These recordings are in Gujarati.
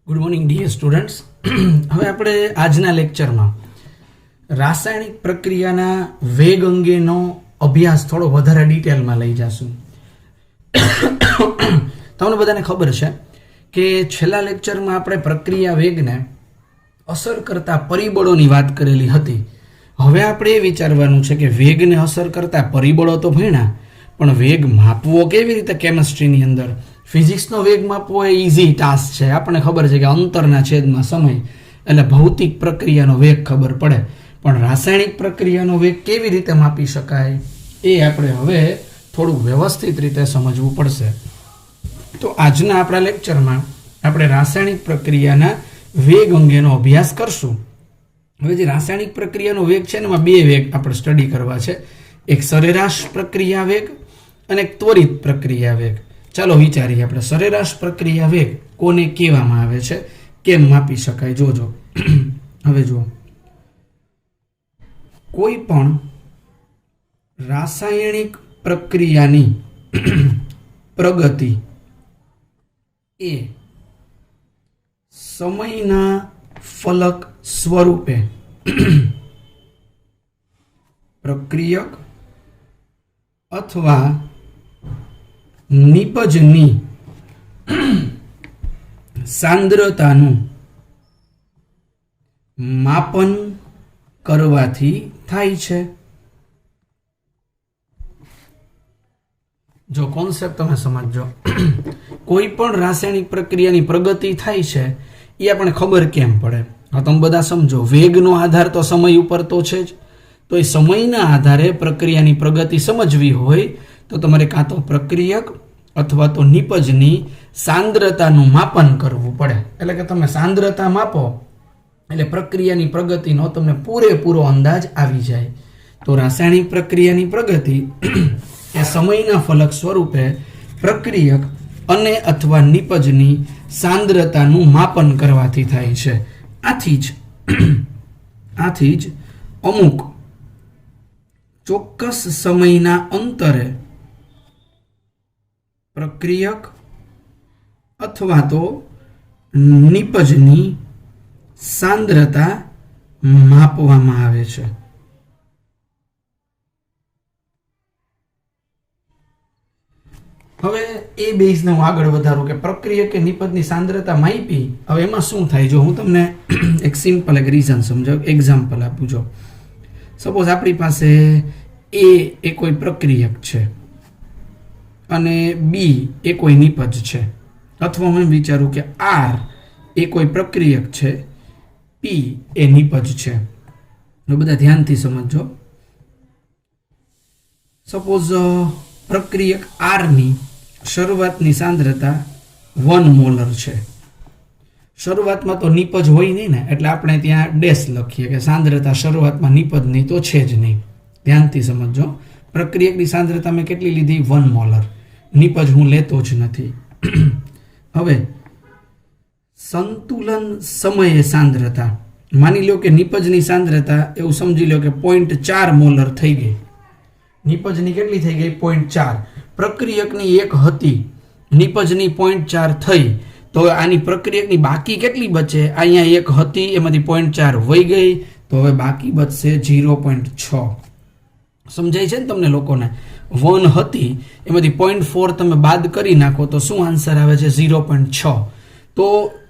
Good morning dear students. હવે આપણે આજના લેક્ચરમાં રાસાયણિક પ્રક્રિયાના વેગ અંગેનો અભ્યાસ થોડો વધારે ડિટેલમાં લઈ જશું. તમને બધાને ખબર છે કે છેલ્લા લેક્ચરમાં આપણે પ્રક્રિયા વેગને અસર કરતા પરિબળોની વાત કરેલી હતી. હવે આપણે એ વિચારવાનું છે કે વેગને અસર કરતા પરિબળો તો ભણ્યા, પણ વેગ માપવો કેવી રીતે કેમિસ્ટ્રીની અંદર. ફિઝિક્સનો વેગ માપવો એ ઇઝી ટાસ્ક છે. આપણને ખબર છે કે અંતરના છેદમાં સમય એટલે ભૌતિક પ્રક્રિયાનો વેગ ખબર પડે, પણ રાસાયણિક પ્રક્રિયાનો વેગ કેવી રીતે માપી શકાય એ આપણે હવે થોડું વ્યવસ્થિત રીતે સમજવું પડશે. તો આજના આપણા લેક્ચરમાં આપણે રાસાયણિક પ્રક્રિયાના વેગ અંગેનો અભ્યાસ કરશું. હવે જે રાસાયણિક પ્રક્રિયાનો વેગ છે ને એમાં બે વેગ આપણે સ્ટડી કરવા છે. એક સરેરાશ પ્રક્રિયા વેગ અને એક ત્વરિત પ્રક્રિયા વેગ. ચાલો વિચારીએ આપણે સરેરાશ પ્રક્રિયા વેગ કોને કહેવામાં આવે છે, કેમ માપી શકાય. જોજો હવે જુઓ, કોઈ પણ રાસાયણિક પ્રક્રિયાની પ્રગતિ એ સમયના ફલક સ્વરૂપે પ્રક્રિયક અથવા નિપજની સાંદ્રતાનું માપન કરવાથી થાય છે. જો કોન્સેપ્ટ તમે સમજો, કોઈ પણ રાસાયણિક પ્રક્રિયાની પ્રગતિ થાય છે એ આપણે ખબર કેમ પડે? હા, તમે બધા સમજો, વેગનો આધાર તો સમય ઉપર તો છે જ. તો એ સમયના આધારે પ્રક્રિયાની પ્રગતિ સમજવી હોય તો તમારે કાં તો પ્રક્રિયક અથવા તો નિપજની સાંદ્રતાનું માપન કરવું પડે. એટલે કે તમે સાંદ્રતા માપો એટલે પ્રક્રિયાની પ્રગતિનો તમને પૂરેપૂરો અંદાજ આવી જાય. તો રાસાયણિક પ્રક્રિયાની પ્રગતિ એ સમયના ફલક સ્વરૂપે પ્રક્રિયક અને અથવા નિપજની સાંદ્રતાનું માપન કરવાથી થાય છે. આથી જ અમુક ચોક્કસ સમયના અંતરે પ્રક્રિયક અથવા તો નિપજની સાંદ્રતા માપવામાં આવે છે. હવે એ બેઝને હું આગળ વધારું કે પ્રક્રિયક કે નિપજની સાંદ્રતા માપી. હવે એમાં શું થાય, જો હું તમને એક સિમ્પલ એક રીઝન સમજાવું, એક્ઝામ્પલ આપું. જો સપોઝ આપણી પાસે એ કોઈ પ્રક્રિયક છે અને બી એ કોઈ નિપજ છે, અથવા હું વિચારું કે આર એ કોઈ પ્રક્રિયક છે, પી એ નિપજ છે. બધા ધ્યાનથી સમજો. સપોઝ પ્રક્રિયક આરની શરૂઆતની સાંદ્રતા 1 મોલર છે. શરૂઆતમાં તો નિપજ હોય નહીં ને, એટલે આપણે ત્યાં ડેશ લખીએ કે સાંદ્રતા શરૂઆતમાં નિપજની તો છે જ નહીં. ધ્યાનથી સમજો, પ્રક્રિયકની સાંદ્રતા મેં કેટલી લીધી? 1 મોલર. નિપજ હું લેતો જ નથી. હવે સંતુલન સમયે સાંદ્રતા, માની લો કે નિપજની સાંદ્રતા એવું સમજી લો કે 0.4 મોલર થઈ ગઈ. નિપજની કેટલી થઈ ગઈ? 0.4. પ્રક્રિયકની 1 હતી, નિપજની 0.4 થઈ, તો આની પ્રક્રિયકની બાકી કેટલી બચે? અહીંયા 1 હતી, એમાંથી 0.4 વહી ગઈ, તો હવે બાકી બચશે 0.6. સમજાય છે ને તમને લોકોને? 1 હતી એમાંથી 0.4 તમે બાદ કરી નાખો તો શું આન્સર આવે છે? 0.6. તો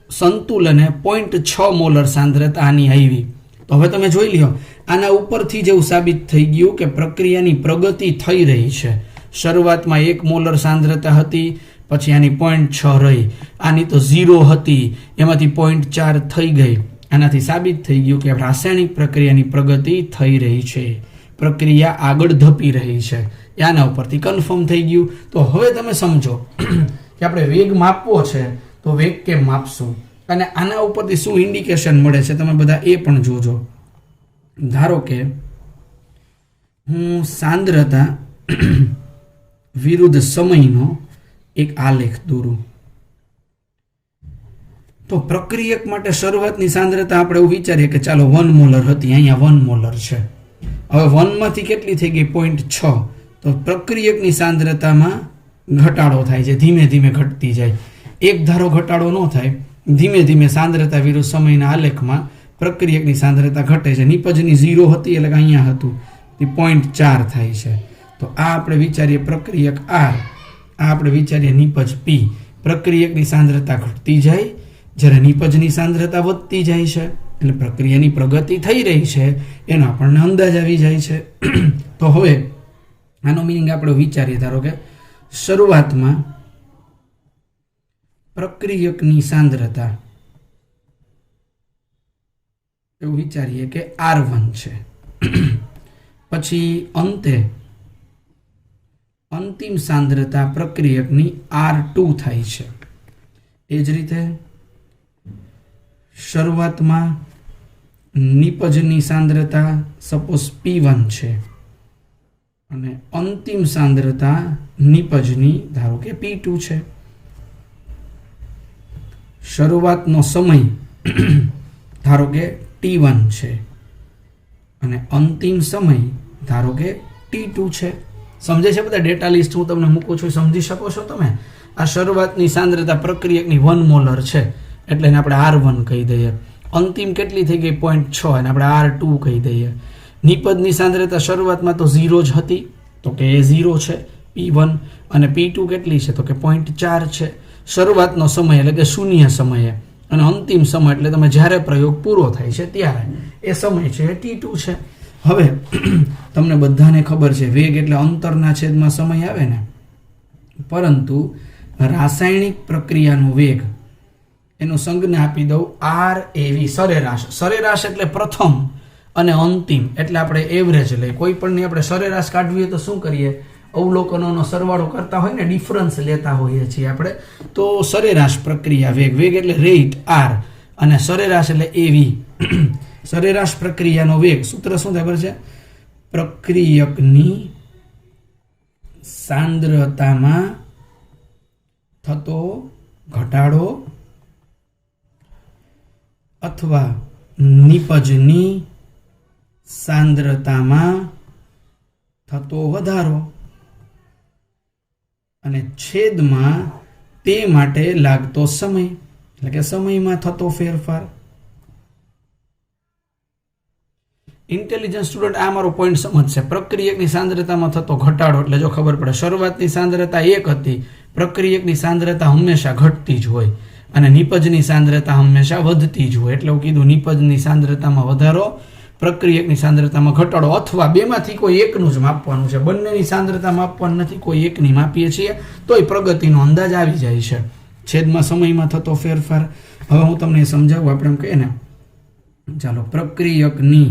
સંતુલને 0.6 મોલર સાંદ્રતા આની આવી. તો હવે તમે જોઈ લ્યો, આના ઉપરથી જેવું સાબિત થઈ ગયું કે પ્રક્રિયાની પ્રગતિ થઈ રહી છે. શરૂઆતમાં 1 મોલર સાંદ્રતા હતી, પછી આની 0.6 રહી, આની તો 0 હતી, એમાંથી 0.4 થઈ ગઈ. આનાથી સાબિત થઈ ગયું કે રાસાયણિક પ્રક્રિયાની પ્રગતિ થઈ રહી છે, પ્રક્રિયા આગળ ધપી રહી છે. આના ઉપરથી કન્ફર્મ થઈ ગયું. તો હવે તમે સમજો કે આપણે વેગ માપવો છે તો વેગ કેમ માપશું, અને આના ઉપરથી શું ઇન્ડિકેશન મળે છે તમે બધા એ પણ જોજો. ધારો કે હું સાંદ્રતા વિરુદ્ધ સમયનો એક આલેખ દોરું. તો પ્રક્રિયક માટે શરૂઆતની સાંદ્રતા આપણે એવું વિચારીએ કે ચાલો 1 મોલર હતી, અહીંયા 1 મોલર છે. હવે 1 માંથી કેટલી થઈ ગઈ? 0.6. તો પ્રક્રિયકની સાંદ્રતામાં ઘટાડો થાય છે, ધીમે ધીમે ઘટતી જાય. એક ધારો ઘટાડો ન થાય, ધીમે ધીમે સાંદ્રતા વિરુદ્ધ સમયના આલેખમાં પ્રક્રિયકની સાંદ્રતા ઘટે છે. નિપજની 0 હતી એટલે કે અહીંયા હતું તે 0.4 થાય છે. તો આ આપણે વિચારીએ પ્રક્રિયક R, આ આપણે વિચારીએ નિપજ P. પ્રક્રિયકની સાંદ્રતા ઘટતી જાય જ્યારે નિપજની સાંદ્રતા વધતી જાય છે, એટલે પ્રક્રિયાની પ્રગતિ થઈ રહી છે એનો આપણને અંદાજ આવી જાય છે. તો હવે આનો મિનિંગ આપણે વિચારીએ. ધારો કે શરૂઆતમાં પ્રક્રિયકની સાંદ્રતા એવું વિચારીએ કે R1 છે, પછી અંતે અંતિમ સાંદ્રતા પ્રક્રિયકની R2 થાય છે. એ જ રીતે શરૂઆતમાં નિપજની સાંદ્રતા સપોઝ P1 છે અને અંતિમ સાંદ્રતા નિપજની ધારો કે P2 છે. શરૂઆતનો સમય ધારો કે T1 છે અને અંતિમ સમય ધારો કે T2 છે. સમજે છે બધા? ડેટા લિસ્ટ હું તમને મૂકું છું, સમજી શકો છો તમે? આ શરૂઆતની સાંદ્રતા પ્રક્રિયકની 1 મોલર છે એટલે એને આપણે R1 કહી દઈએ. અંતિમ કેટલી થઈ ગઈ? 0.6, અને આપણે R2 કહી દઈએ. નિપજની સાંદ્રતા શરૂઆતમાં તો 0 જ હતી, તો કે એ 0 છે P1, અને P2 કેટલી છે? તો કે 0.4 છે. શરૂઆતનો સમય એટલે કે શૂન્ય સમયે, અને અંતિમ સમય એટલે તમે જ્યારે પ્રયોગ પૂરો થાય છે ત્યારે એ સમય છે T2 છે. હવે તમને બધાને ખબર છે વેગ એટલે અંતરના છેદમાં સમય આવે ને, પરંતુ રાસાયણિક પ્રક્રિયાનો વેગ એનું સંજ્ઞા આપી દઉં RAV, સરેરાશ. સરેરાશ એટલે પ્રથમ અને અંતિમ, એટલે આપણે એવરેજ લઈએ. કોઈ પણની આપણે સરેરાશ કાઢવી હોય તો શું કરીએ? અવલોકનોનો સરવાળો કરતા હોય ને, ડિફરન્સ લેતા હોઈએ છીએ આપણે. તો સરેરાશ પ્રક્રિયા વેગ, વેગ એટલે રેટ R, અને સરેરાશ એટલે AV. સરેરાશ પ્રક્રિયાનો વેગ સૂત્ર શું થાય ખબર છે? પ્રક્રિયકની સાંદ્રતામાં થતો ઘટાડો અથવા નિપજની સાંદ્રતામાં થતો વધારો અને છેદમાં તે માટે લાગતો સમય, એટલે કે સમયમાં થતો ફેરફાર. ઇન્ટેલિજન્ટ સ્ટુડન્ટ આ મારો પોઈન્ટ સમજશે. પ્રક્રિયકની સાંદ્રતામાં થતો ઘટાડો એટલે જો ખબર પડે, શરૂઆતની સાંદ્રતા 1 હતી, પ્રક્રિયકની સાંદ્રતા હંમેશા ઘટતી જ હોય અને નિપજની સાંદ્રતા હંમેશા વધતી જ હોય. એટલે હું કીધું નિપજની સાંદ્રતામાં વધારો, પ્રક્રિયકની સાંદ્રતામાં ઘટાડો, અથવા બેમાંથી કોઈ એકનું જ માપવાનું છે. બંનેની સાંદ્રતા માપવાનું નથી, કોઈ એકની માપીએ છીએ તોય પ્રગતિનો અંદાજ આવી જાય છે. છેદમાં સમયમાં થતો ફેરફાર. હવે હું તમને સમજાવું. આપણે એમ કહીએ ને, ચાલો, પ્રક્રિયકની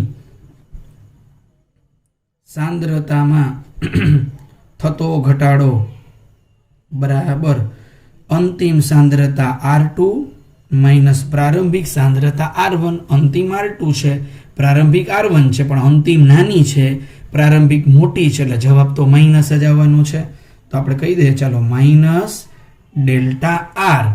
સાંદ્રતામાં થતો ઘટાડો બરાબર અંતિમ સાંદ્રતા R2 માઇનસ પ્રારંભિક સાંદ્રતા R1. અંતિમ R2 છે, પ્રારંભિક R1 છે, પણ અંતિમ નાની છે, પ્રારંભિક મોટી છે, એટલે જવાબ તો માઇનસ જ આવવાનો છે. તો આપણે કહી દઈએ, ચાલો, માઇનસ ડેલ્ટા R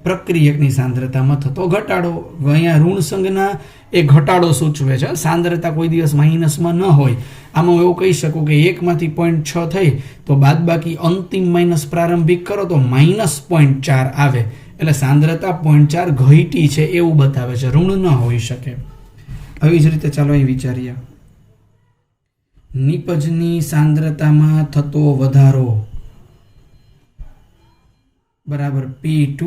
પ્રક્રિયકની સાંદ્રતામાં થતો ઘટાડો. અહીંયા ઋણ સંજ્ઞા એ ઘટાડો સૂચવે છે. સાંદ્રતા કોઈ દિવસ માઇનસમાં ન હોય. આમાં હું એવું કહી શકું કે 1 માંથી 0.6 થઈ તો બાદ બાકી અંતિમ માઇનસ પ્રારંભિક કરો તો માઇનસ 0.4 આવે, એટલે સાંદ્રતા 0.4 ઘટી છે એવું બતાવે છે, ઋણ ન હોઈ શકે. આવી જ રીતે ચાલો અહીં વિચારીએ, નિપજની સાંદ્રતામાં થતો વધારો બરાબર P2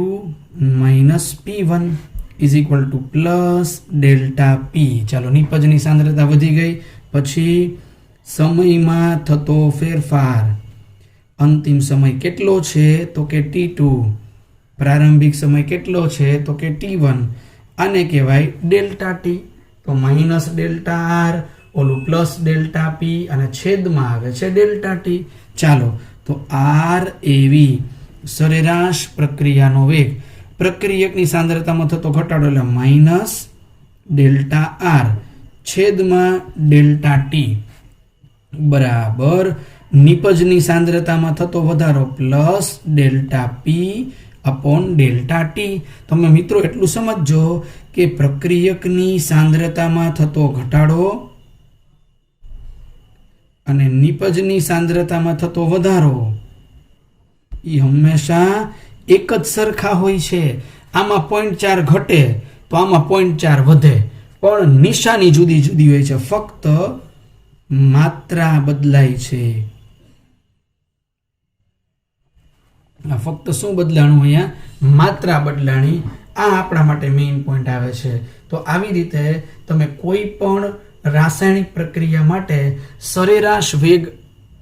minus P1 is equal to plus delta P. ચાલો, નિપજની સાંદ્રતા વધી ગઈ, પછી સમયમાં થતો ફેરફાર. અંતિમ સમય કેટલો છે? તો કે T2. પ્રારંભિક સમય કેટલો છે? તો કે T1. આને કહેવાય ડેલ્ટા T. તો માઇનસ ડેલ્ટા R, ઓલું પ્લસ ડેલ્ટા P, અને છેદમાં આવે છે ડેલ્ટા T. ચાલો, તો RAV સરેરાશ પ્રક્રિયાનો વેગ, પ્રક્રિયકની સાંદ્રતામાં થતો ઘટાડો એટલે માઇનસ ડેલ્ટા R છેદમાં ડેલ્ટા T બરાબર નિપજની સાંદ્રતામાં થતો વધારો plus delta P upon delta T. તમે મિત્રો એટલું સમજો કે પ્રક્રિયકની સાંદ્રતામાં થતો ઘટાડો અને નિપજની સાંદ્રતામાં થતો વધારો એ હંમેશા એક જ સરખા હોય છે. આમાં 0.4 ઘટે તો આમાં 0.4 વધે, પણ નિશાની જુદી જુદી હોય છે, ફક્ત માત્રા બદલાય છે. ફક્ત શું બદલાણું? અહીંયા માત્રા બદલાણી. આ આપણા માટે મેઇન પોઈન્ટ આવે છે. તો આવી રીતે તમે કોઈ પણ રાસાયણિક પ્રક્રિયા માટે સરેરાશ વેગ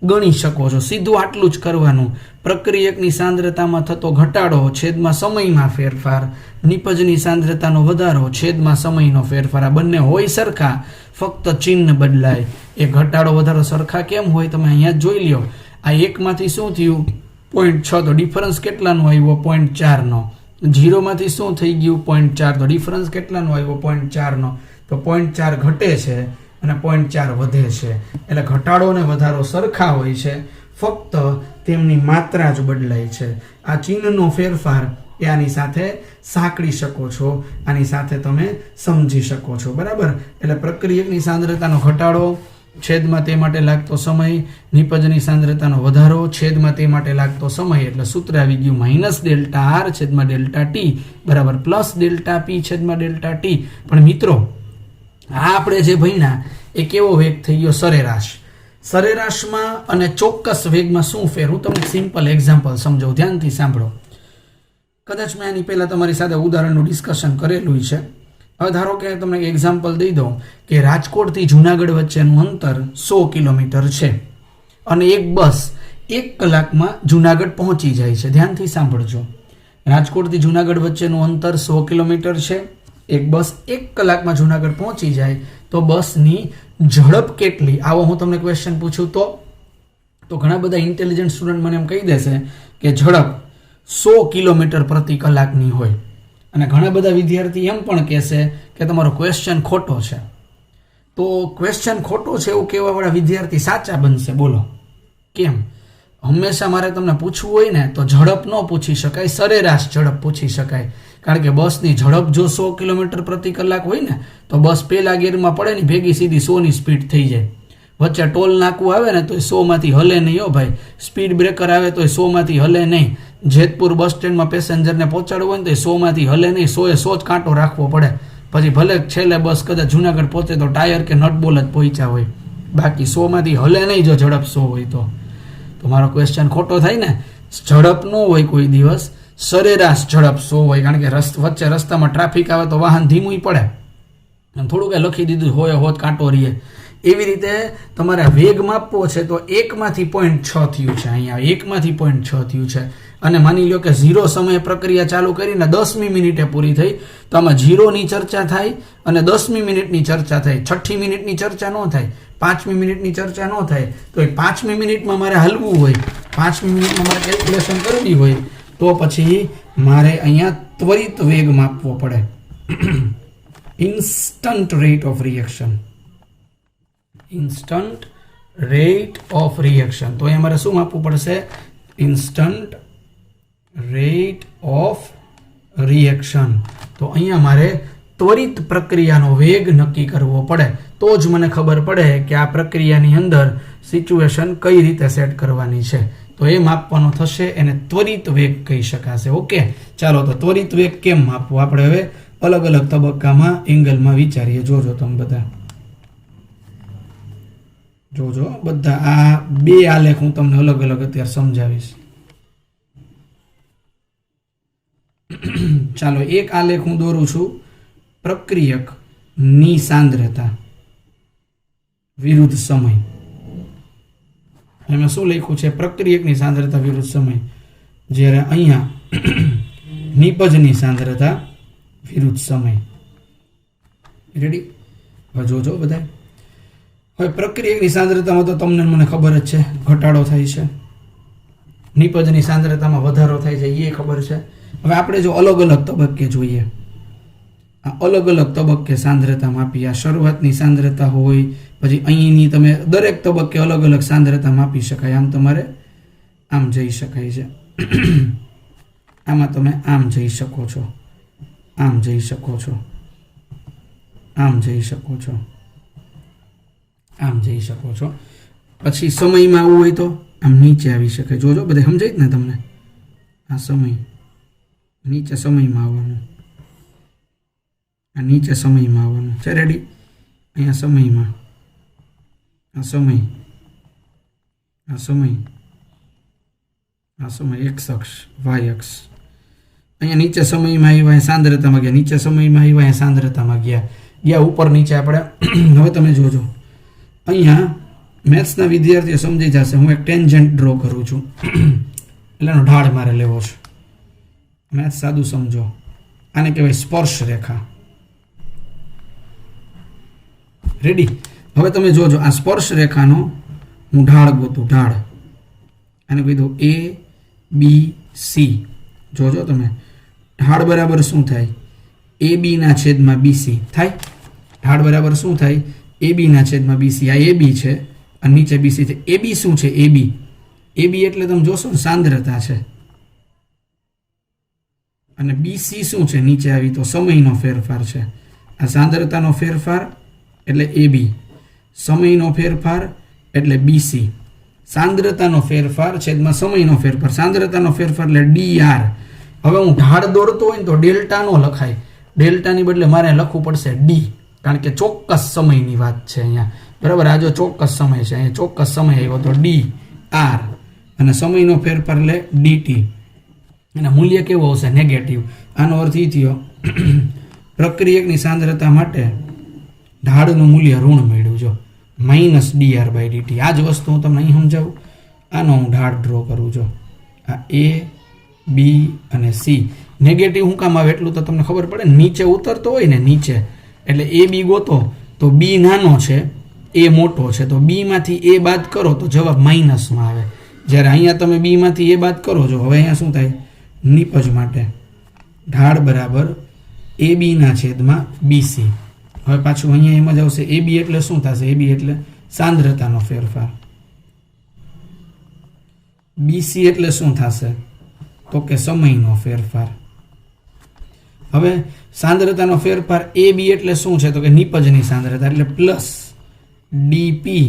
ગણી શકો છો. સીધું આટલું જ કરવાનું. પ્રક્રિયકની સાંદ્રતામાં થતો ઘટાડો છેદમાં સમયમાં ફેરફાર, નિપજની સાંદ્રતાનો વધારો છેદમાં સમયનો ફેરફાર, આ બંને હોય સરખા, ફક્ત ચિહ્ન બદલાય. એ ઘટાડો વધારો સરખા કેમ હોય તમે અહીંયા જોઈ લ્યો. આ એકમાંથી શું થયું? 0.6, તો ડિફરન્સ કેટલાનો આવ્યો? 0.4નો. 0 માંથી શું થઈ ગયું? 0.4, તો ડિફરન્સ કેટલાનો આવ્યો? 0.4નો. તો 0.4 ઘટે છે અને 0.4 વધે છે. એટલે ઘટાડો અને વધારો સરખા હોય છે, ફક્ત તેમની માત્રા જ બદલાય છે. આ ચિહ્નનો ફેરફાર એ આની સાથે સાંકળી શકો છો, આની સાથે તમે સમજી શકો છો. બરાબર? એટલે પ્રક્રિયકની સાંદ્રતાનો ઘટાડો છેદમાં તે માટે લાગતો સમય, નિપજની સાંદ્રતાનો વધારો છેદમાં તે માટે લાગતો સમય, એટલે સૂત્ર આવી ગયું -ΔR છેદમાં ΔT બરાબર +ΔP છેદમાં ΔT. પણ મિત્રો, આ આપણે જે ભણ્યા એ કેવો વેગ થઈ ગયો? સરેરાશ. સરેરાશમાં અને ચોક્કસ વેગમાં શું ફેર? હું તમને સિમ્પલ એક્ઝામ્પલ સમજાવું, ધ્યાનથી સાંભળો. કદાચ મેં આની પહેલાં તમારી સાથે ઉદાહરણનું ડિસ્કશન કરેલું છે. હવે ધારો કે તમને એક્ઝામ્પલ દઈ દઉં કે રાજકોટથી જુનાગઢ વચ્ચેનું અંતર 100 કિલોમીટર છે અને એક બસ 1 કલાકમાં જુનાગઢ પહોંચી જાય છે. ધ્યાનથી સાંભળજો. રાજકોટથી જુનાગઢ વચ્ચેનું અંતર 100 કિલોમીટર છે. એક બસ 1 કલાકમાં જુનાગઢ પહોંચી જાય તો બસની ઝડપ કેટલી? આવો હું તમને ક્વેશ્ચન પૂછું તો ઘણા બધા ઇન્ટેલિજન્ટ સ્ટુડન્ટ મને એમ કહી દેશે કે ઝડપ 100 કિલોમીટર પ્રતિ કલાકની હોય. અને ઘણા બધા વિદ્યાર્થી એમ પણ કહેશે કે તમારો ક્વેશ્ચન ખોટો છે. તો ક્વેશ્ચન ખોટો છે એવું કહેવાવાળા વિદ્યાર્થી સાચા બનશે. બોલો કેમ? હંમેશા મારે તમને પૂછવું હોય ને તો ઝડપ ન પૂછી શકાય, સરેરાશ ઝડપ પૂછી શકાય. કારણ કે બસની ઝડપ જો 100 કિલોમીટર પ્રતિ કલાક હોય ને તો બસ પહેલા ગિયરમાં પડે ને ભેગી સીધી 100ની સ્પીડ થઈ જાય. વચ્ચે ટોલ નાકું આવે ને તો 100માંથી હલે નહીં. હો ભાઈ, સ્પીડ બ્રેકર આવે તો 100માંથી હલે નહીં. જેતપુર બસ સ્ટેન્ડમાં પેસેન્જરને પહોંચાડવું હોય ને તો 100માંથી હલે નહીં. 100 જ કાંટો રાખવો પડે. પછી ભલે છેલ્લે બસ કદાચ જુનાગઢ પહોંચે તો ટાયર કે નટબોલ જ પહોંચ્યા હોય, બાકી 100માંથી હલે નહીં જો ઝડપ 100 હોય તો. મારો ક્વેશ્ચન ખોટો થાય ને. ઝડપ ન હોય કોઈ દિવસ, સરેરાશ ઝડપ 100 હોય. કારણ કે વચ્ચે રસ્તામાં ટ્રાફિક આવે તો વાહન ધીમું પડે. થોડું કંઈ લખી દીધું હોય હોત કાંટો રહીએ. એવી રીતે તમારે વેગ માપવો છે તો 1માંથી 0.6 થયું છે. અહીંયા 1માંથી 0.6 થયું છે. અને માની લો કે 0 સમયે પ્રક્રિયા ચાલુ કરીને 10મી મિનિટે પૂરી થઈ તો આમાં 0ની ચર્ચા થાય અને 10મી મિનિટની ચર્ચા થાય. 6ઠ્ઠી મિનિટની ચર્ચા ન થાય, 5મી મિનિટની ચર્ચા ન થાય. તો એ 5મી મિનિટમાં મારે હલવું હોય, 5મી મિનિટમાં મારે કેલ્ક્યુલેશન કરવી હોય તો પછી મારે અહીંયા ત્વરિત વેગ માપવો પડે. Instant rate of reaction. Instant rate of reaction. તો અહીંયા મારે શું માપવું પડશે? Instant rate of reaction. તો અહીંયા મારે ત્વરિત પ્રક્રિયાનો વેગ નક્કી કરવો પડે. તો જ મને ખબર પડે કે આ પ્રક્રિયાની અંદર સિચ્યુએશન કઈ રીતે સેટ કરવાની છે. તો એ માપવાનો થશે, એને ત્વરિત વેગ કહી શકાશે. ઓકે, ચાલો તો ત્વરિત વેગ કેમ માપવો આપણે હવે અલગ અલગ તબક્કામાં એંગલમાં વિચારીએ. જોજો તમે બધા, જોજો બધા. આ 2 આલેખ હું તમને અલગ અલગ અત્યારે સમજાવીશ. ચાલો, એક આલેખ હું દોરું છું પ્રક્રિયક ની સાંદ્રતા વિરુદ્ધ સમય. એમાં શું લખ્યું છે? પ્રક્રિયકની સાંદ્રતા વિરુદ્ધ સમય. જ્યારે અહીંયા નિપજની સાંદ્રતા વિરુદ્ધ સમય. રેડી? હવે જોજો બધા. હવે પ્રક્રિયકની સાંદ્રતામાં તો તમને મને ખબર જ છે, ઘટાડો થાય છે. નિપજની સાંદ્રતામાં વધારો થાય છે, એ ખબર છે. હવે આપણે જો અલગ અલગ તબક્કે જોઈએ, આ અલગ અલગ તબક્કે સાંદ્રતા માપી. આ શરૂઆતની સાંદ્રતા હોય, પછી અહીંની તમે દરેક તબક્કે અલગ અલગ સાંદ્રતા માપી શકાય. આમ તમારે આમ જઈ શકાય છે, આમાં તમે આમ જઈ શકો છો, આમ જઈ શકો છો, આમ જઈ શકો છો, આમ જઈ શકો છો. પછી સમયમાં આવવું હોય તો આમ નીચે આવી શકે. જોજો બધે સમજાય જ ને તમને? આ સમય નીચે સમયમાં આવવાનું, આ નીચે સમયમાં આવવાનું છે. રેડી? અહીંયા સમયમાં આ સમય, આ સમય, આ સમય એક્સ અક્ષ, વાય અક્ષ. અહીંયા નીચે સમયમાં આવ્યા, અહીંયા સાંદ્રતામાં ગયા, નીચે સમયમાં આવ્યા, અહીંયા સાંદ્રતામાં ગયા ઉપર નીચે આપણે. હવે તમે જોજો, અહીંયા મેથ્સના વિદ્યાર્થીઓ સમજી જશે. હું એક ટેન્જન્ટ ડ્રો કરું છું, એટલે એનો ઢાળ મારે લેવો છે. મેથ્સ સાદું સમજો, આને કહેવાય સ્પર્શ રેખા. રેડી? હવે તમે જોજો, આ સ્પર્શ રેખાનો હું ઢાળ ગોતું, ઢાળ. આને કહી દઉં એ બી સી. જોજો તમે, ઢાળ બરાબર શું થાય? એ બીના છેદમાં બીસી થાય. ઢાળ બરાબર શું થાય? એ બીના છેદમાં બીસી. આ એ બી છે અને નીચે બીસી છે. એ બી શું છે? એ બી, એ બી એટલે તમે જોશો સાંદ્રતા છે. અને બીસી શું છે? નીચે આવી તો સમયનો ફેરફાર છે. આ સાંદ્રતાનો ફેરફાર એટલે એ બી, સમયનો ફેરફાર એટલે બીસી. સાંદ્રતાનો ફેરફાર છેદમાં સમયનો ફેરફાર, સાંદ્રતાનો ફેરફાર એટલે ડી આર. હવે હું ઢાળ દોરતો હોય ને તો ડેલ્ટા નો લખાય, ડેલ્ટાની બદલે મારે લખવું પડશે ડી, કારણ કે ચોક્કસ સમયની વાત છે અહીંયા. બરાબર? આ જો ચોક્કસ સમય છે, અહીંયા ચોક્કસ સમય આવ્યો તો ડી આર, અને સમયનો ફેરફાર એટલે ડીટી. અને મૂલ્ય કેવું આવશે? નેગેટિવ. આનો અર્થ એ થયો પ્રક્રિયકની સાંદ્રતા માટે ઢાળનું મૂલ્ય ઋણ મળ્યું. જો minus D R by DT. આ જ વસ્તુ હું તમને અહીં સમજાવું. આનો હું ઢાળ ડ્રો કરું છું. આ એ બી અને સી. નેગેટિવ શું કામ આવે એટલું તો તમને ખબર પડે. નીચે ઉતરતો હોય ને, નીચે એટલે એ બી ગોતો તો બી નાનો છે, એ મોટો છે, તો બી માંથી એ બાદ કરો તો જવાબ માઇનસમાં આવે. જ્યારે અહીંયા તમે બી માંથી એ બાદ કરો છો, હવે અહીંયા શું થાય? નિપજ માટે ઢાળ બરાબર એ બીના છેદમાં બીસી. હવે પાછું અહીંયા એમ જ આવશે. એ બી એટલે શું થશે? એ બી એટલે સાંદ્રતાનો ફેરફાર. બીસી એટલે શું થશે? તો કે સમયનો ફેરફાર. હવે સાંદ્રતાનો ફેરફાર એ બી એટલે શું છે? તો કે નિપજની સાંદ્રતા, એટલે પ્લસ ડીપી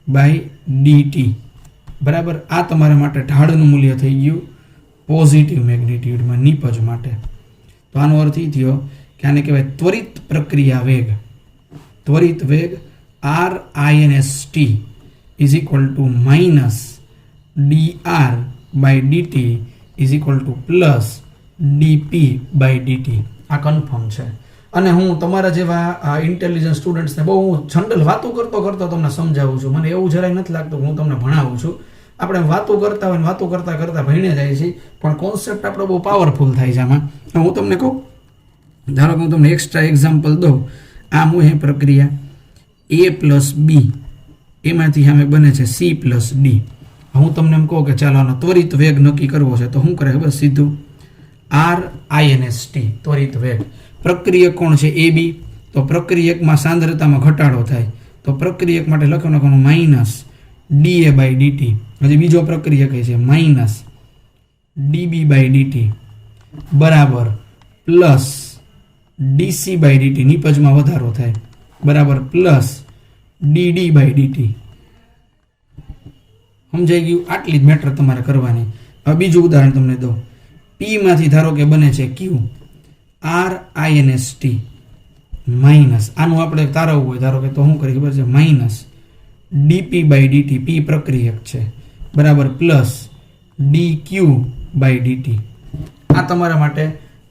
બાય ડીટી. બરાબર? આ તમારા માટે ઢાળનું મૂલ્ય થઈ ગયું પોઝિટિવ મેગ્નિટ્યુડમાં નિપજ માટે. તો આનો અર્થ એ થયો કે આને કહેવાય ત્વરિત પ્રક્રિયા વેગ. ત્વરિત વેગ R INS T is equal to minus D R by DT is equal to plus DP by DT. આ કન્ફર્મ છે. અને હું તમારા જેવા ઇન્ટેલિજન્ટ સ્ટુડન્ટ્સને બહુ હું જનરલ વાતો કરતો તમને સમજાવું છું. મને એવું જરાય નથી લાગતું કે હું તમને ભણાવું છું. આપણે વાતો કરતા હોય, વાતો કરતા કરતા ભણીને જાય છે, પણ કોન્સેપ્ટ આપણો બહુ પાવરફુલ થાય છે આમાં. હું તમને કહું, ધારો કે હું તમને એક્સ્ટ્રા એક્ઝામ્પલ દઉં. આ મુહે પ્રક્રિયા એ પ્લસ બી, એમાંથી સામે બને છે સી પ્લસ ડી. હું તમને એમ કહું કે ચાલો આનો ત્વરિત વેગ નક્કી કરવો છે, તો શું કરે ખબર? સીધું આર આઈએનએસ ટી, ત્વરિત વેગ. પ્રક્રિયક કોણ છે? એ બી. તો પ્રક્રિયકમાં સાંદ્રતામાં ઘટાડો થાય, તો પ્રક્રિયક માટે લખવાનું માઇનસ ડીએ બાય ડીટી. હજી બીજો પ્રક્રિયક છે માઇનસ ડીબી બાય ડીટી બરાબર પ્લસ ડીસી બાય ડીટી, નિપજમાં વધારો થાય, બરાબર પ્લસ ડીડી બાય ડીટી. સમજાઈ ગયું? આટલી જ મેટર તમારે કરવાની. હવે બીજું ઉદાહરણ તમને દઉં. પી માંથી ધારો કે બને છે Q R INS T minus, આનું આપણે તારવવું હોય ધારો કે, તો શું કરી ખબર છે? Minus DP by DT, P પ્રક્રિયક છે, બરાબર plus D Q by DT. આ તમારા માટે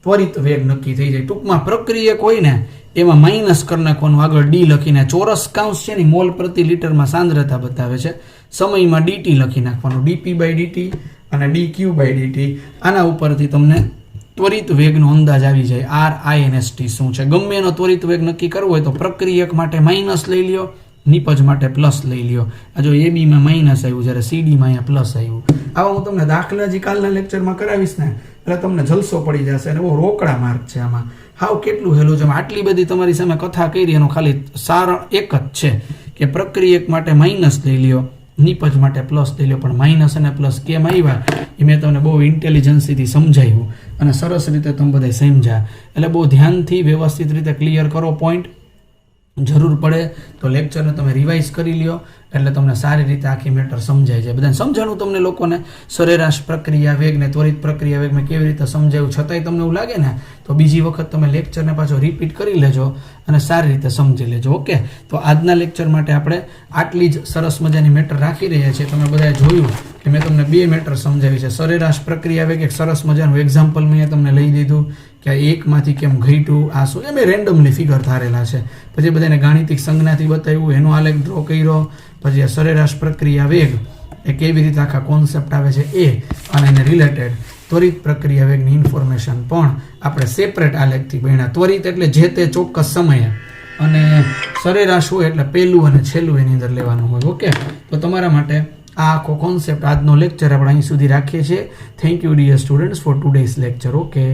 ત્વરિત વેગ નક્કી થઈ જાય. ટૂંકમાં પ્રક્રિયક હોય ને એમાં માઇનસ કરી નાખવાનું, આગળ ડી લખીને. ચોરસ કાંસ છે ને મોલ પ્રતિ લીટરમાં સાંદ્રતા બતાવે છે, સમયમાં ડીટી લખી નાખવાનું, ડીપી બાય ડીટી અને ડી ક્યુ બાય ડીટી. આના ઉપરથી તમને ત્વરિત વેગનો અંદાજ આવી જાય. આર આઈએનએસ ટી શું છે? ગમે એનો ત્વરિત વેગ નક્કી કરવો હોય તો પ્રક્રિયક માટે માઇનસ લઈ લ્યો, નિપજ માટે પ્લસ લઈ લ્યો. આ જો એ બીમાં માઇનસ આવ્યું, જ્યારે સીડીમાં અહીંયા પ્લસ આવ્યું. આવા હું તમને દાખલા જે કાલના લેક્ચરમાં કરાવીશ ને, એટલે તમને જલસો પડી જશે. અને બહુ રોકડા માર્ક છે આમાં. હાવ કેટલું હેલું છે. આટલી બધી તમારી સામે કથા કરી, એનો ખાલી સાર એક જ છે કે પ્રક્રિયક માટે માઇનસ લઈ લ્યો, નિપજ માટે પ્લસ લઈ લો. પણ માઇનસ અને પ્લસ કેમ આવ્યા એ મેં તમને બહુ ઇન્ટેલિજન્સીથી સમજાવ્યું અને સરસ રીતે તમે બધા સમજ્યા. એટલે બહુ ધ્યાનથી વ્યવસ્થિત રીતે ક્લિયર કરો પોઈન્ટ. જરૂર પડે તો લેક્ચરને તમે રિવાઇઝ કરી લ્યો એટલે તમને સારી રીતે આખી મેટર સમજાય છે. બધાને સમજાણું તમને લોકોને સરેરાશ પ્રક્રિયા વેગ ને ત્વરિત પ્રક્રિયા વેગ મેં કેવી રીતે સમજાવ્યું, છતાંય તમને એવું લાગે ને તો બીજી વખત તમે લેક્ચરને પાછો રિપીટ કરી લેજો અને સારી રીતે સમજી લેજો. ઓકે, તો આજના લેક્ચર માટે આપણે આટલી જ સરસ મજાની મેટર રાખી રહ્યા છીએ. તમે બધાએ જોયું કે મેં તમને 2 મેટર સમજાવી છે. સરેરાશ પ્રક્રિયા વેગ એક સરસ મજાનું એક્ઝામ્પલ મેં તમને લઈ દીધું કે આ એકમાંથી કેમ ઘટ્યું, આ શું મેં રેન્ડમલી ફિગર ધારેલા છે. પછી બધાને ગાણિતિક સંજ્ઞાથી બતાવ્યું, એનો આલેખ ડ્રો કર્યો. પછી આ સરેરાશ પ્રક્રિયા વેગ એ કેવી રીતે આખા કોન્સેપ્ટ આવે છે એ, અને એને રિલેટેડ ત્વરિત પ્રક્રિયા વેગની ઇન્ફોર્મેશન પણ આપણે સેપરેટ આલેખથી ભણ્યા. ત્વરિત એટલે જે તે ચોક્કસ સમયે, અને સરેરાશ હોય એટલે પહેલું અને છેલ્લું એની અંદર લેવાનું હોય. ઓકે, તો તમારા માટે આ આખો કોન્સેપ્ટ આજનો લેક્ચર આપણે અહીં સુધી રાખીએ છીએ. Thank you dear students for today's lecture. Okay.